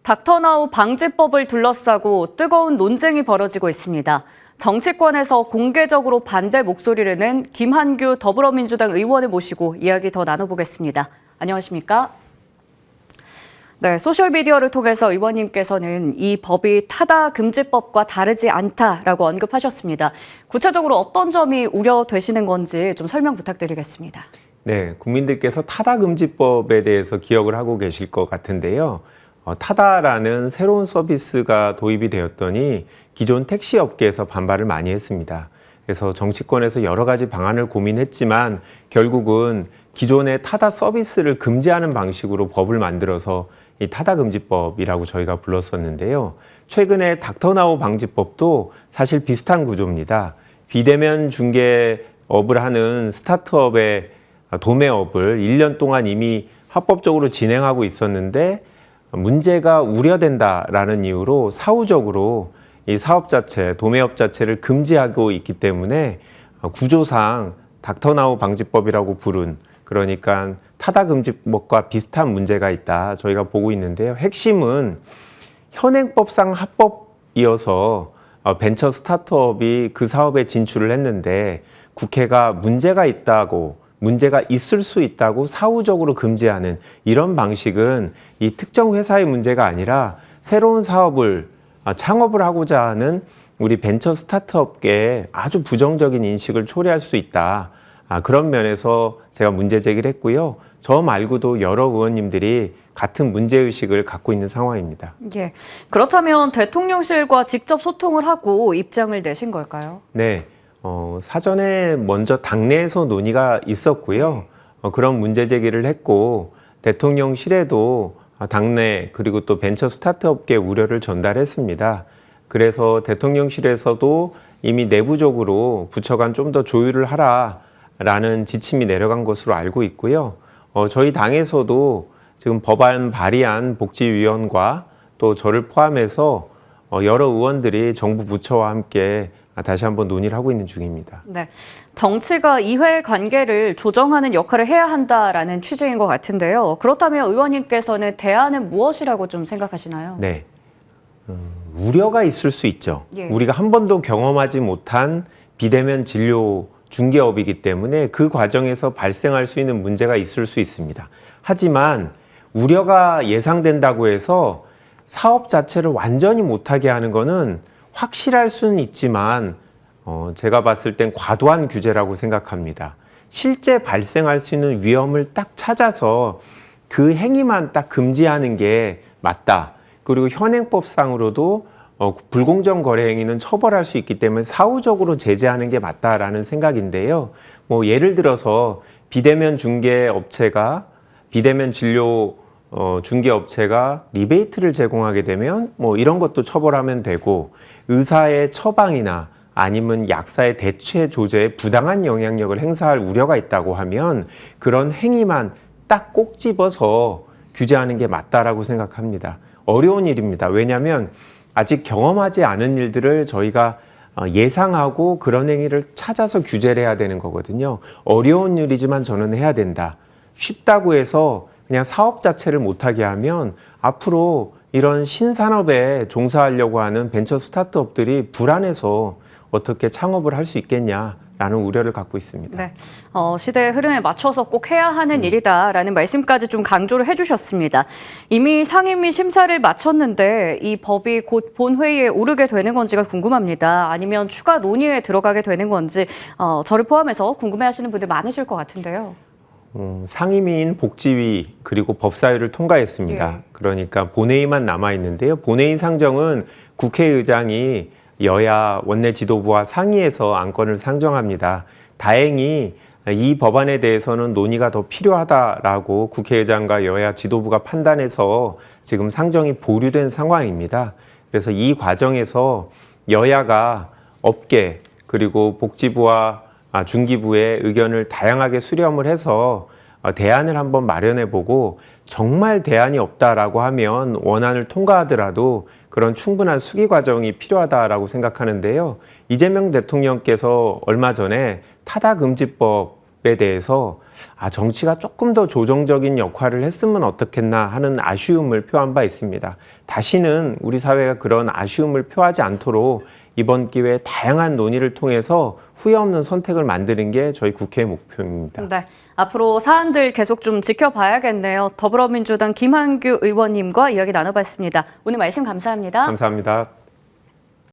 닥터나우 방지법을 둘러싸고 뜨거운 논쟁이 벌어지고 있습니다. 정치권에서 공개적으로 반대 목소리를 낸 김한규 더불어민주당 의원을 모시고 이야기 더 나눠보겠습니다. 안녕하십니까? 네, 소셜미디어를 통해서 의원님께서는 이 법이 타다금지법과 다르지 않다라고 언급하셨습니다. 구체적으로 어떤 점이 우려되시는 건지 좀 설명 부탁드리겠습니다. 네, 국민들께서 타다금지법에 대해서 기억을 하고 계실 것 같은데요. 타다라는 새로운 서비스가 도입이 되었더니 기존 택시 업계에서 반발을 많이 했습니다. 그래서 정치권에서 여러 가지 방안을 고민했지만 결국은 기존의 타다 서비스를 금지하는 방식으로 법을 만들어서 이 타다금지법이라고 저희가 불렀었는데요. 최근에 닥터나우 방지법도 사실 비슷한 구조입니다. 비대면 중개업을 하는 스타트업의 도매업을 1년 동안 이미 합법적으로 진행하고 있었는데 문제가 우려된다라는 이유로 사후적으로 이 사업 자체, 도매업 자체를 금지하고 있기 때문에 구조상 닥터나우 방지법이라고 부른, 그러니까 타다금지법과 비슷한 문제가 있다 저희가 보고 있는데요. 핵심은 현행법상 합법이어서 벤처 스타트업이 그 사업에 진출을 했는데 국회가 문제가 있을 수 있다고 사후적으로 금지하는 이런 방식은 이 특정 회사의 문제가 아니라 새로운 사업을 창업을 하고자 하는 우리 벤처 스타트업계에 아주 부정적인 인식을 초래할 수 있다. 그런 면에서 제가 문제 제기를 했고요. 저 말고도 여러 의원님들이 같은 문제의식을 갖고 있는 상황입니다. 예, 그렇다면 대통령실과 직접 소통을 하고 입장을 내신 걸까요? 네. 사전에 먼저 당내에서 논의가 있었고요. 그런 문제 제기를 했고 대통령실에도 당내 그리고 또 벤처 스타트업계 우려를 전달했습니다. 그래서 대통령실에서도 이미 내부적으로 부처 간 좀 더 조율을 하라라는 지침이 내려간 것으로 알고 있고요. 저희 당에서도 지금 법안 발의한 복지위원과 또 저를 포함해서 여러 의원들이 정부 부처와 함께 다시 한번 논의를 하고 있는 중입니다. 네, 정치가 이해 관계를 조정하는 역할을 해야 한다라는 취지인 것 같은데요. 그렇다면 의원님께서는 대안은 무엇이라고 좀 생각하시나요? 네, 우려가 있을 수 있죠. 예. 우리가 한 번도 경험하지 못한 비대면 진료 중개업이기 때문에 그 과정에서 발생할 수 있는 문제가 있을 수 있습니다. 하지만 우려가 예상된다고 해서 사업 자체를 완전히 못하게 하는 것은 확실할 수는 있지만 제가 봤을 땐 과도한 규제라고 생각합니다. 실제 발생할 수 있는 위험을 딱 찾아서 그 행위만 딱 금지하는 게 맞다. 그리고 현행법상으로도 불공정 거래 행위는 처벌할 수 있기 때문에 사후적으로 제재하는 게 맞다라는 생각인데요. 예를 들어서 비대면 진료 중개업체가 리베이트를 제공하게 되면 이런 것도 처벌하면 되고, 의사의 처방이나 아니면 약사의 대체 조제에 부당한 영향력을 행사할 우려가 있다고 하면 그런 행위만 딱 꼭 집어서 규제하는 게 맞다라고 생각합니다. 어려운 일입니다. 왜냐하면 아직 경험하지 않은 일들을 저희가 예상하고 그런 행위를 찾아서 규제를 해야 되는 거거든요. 어려운 일이지만 저는 해야 된다. 쉽다고 해서 그냥 사업 자체를 못하게 하면 앞으로 이런 신산업에 종사하려고 하는 벤처 스타트업들이 불안해서 어떻게 창업을 할 수 있겠냐라는 우려를 갖고 있습니다. 네, 시대의 흐름에 맞춰서 꼭 해야 하는 일이다라는 말씀까지 좀 강조를 해주셨습니다. 이미 상임위 심사를 마쳤는데 이 법이 곧 본회의에 오르게 되는 건지가 궁금합니다. 아니면 추가 논의에 들어가게 되는 건지 저를 포함해서 궁금해하시는 분들 많으실 것 같은데요. 상임위인 복지위 그리고 법사위를 통과했습니다. 예. 그러니까 본회의만 남아있는데요. 본회의 상정은 국회의장이 여야 원내 지도부와 상의해서 안건을 상정합니다. 다행히 이 법안에 대해서는 논의가 더 필요하다라고 국회의장과 여야 지도부가 판단해서 지금 상정이 보류된 상황입니다. 그래서 이 과정에서 여야가 업계 그리고 복지부와 중기부의 의견을 다양하게 수렴을 해서 대안을 한번 마련해보고, 정말 대안이 없다라고 하면 원안을 통과하더라도 그런 충분한 수기 과정이 필요하다라고 생각하는데요. 이재명 대통령께서 얼마 전에 타다금지법 방법에 대해서 정치가 조금 더 조정적인 역할을 했으면 어떻겠나 하는 아쉬움을 표한 바 있습니다. 다시는 우리 사회가 그런 아쉬움을 표하지 않도록 이번 기회에 다양한 논의를 통해서 후회 없는 선택을 만드는 게 저희 국회의 목표입니다. 네, 앞으로 사안들 계속 좀 지켜봐야겠네요. 더불어민주당 김한규 의원님과 이야기 나눠봤습니다. 오늘 말씀 감사합니다. 감사합니다.